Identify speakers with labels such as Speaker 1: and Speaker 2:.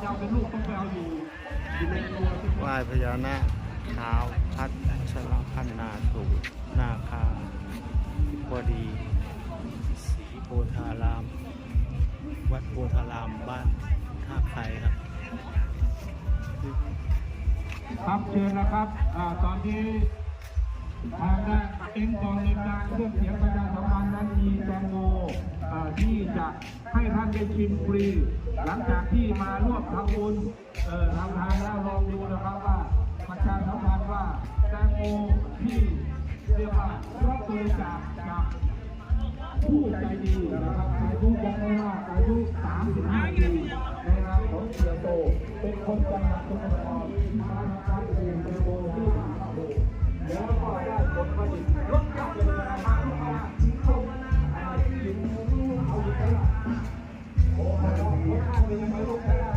Speaker 1: จะเอาเป็นลูกต้องไปเอาอยู่ในตัว
Speaker 2: ไหว้พญานาคเท้าพัดชลพันนาสูนาคาพอดีศรีโพธาราม วัดโพธารามบ้านท่าไครครับ
Speaker 1: ครับเชิญนะครับตอนที่ทางด้านเอ็นกองในการเครื่องเสียงประชาสัมพันธ์นั้นมีแตงโมที่จะให้ท่านได้ชิมฟรีหลังจากที่มาร่วมทำบุญทำทานแล้วลองดูนะครับว่าประชาสัมพันธ์ว่าแตงโมที่เรียกว่ารับบริจาคจากผู้ใจดีนะครับอายุยังไม่มากอายุ35 ปีในนามของเสียโตเป็นคนจังหวัดสมุทรสาครมาทำการปลูกแตงโมที่ทำข้าวโพดแล้วก็ได้ผลผลิตลดการเป็นราคาลูกค้าที่เขาที่อยู่เอาอยู่ตลาดโอ้โหรสชาติเป็นยังไงลูกค้า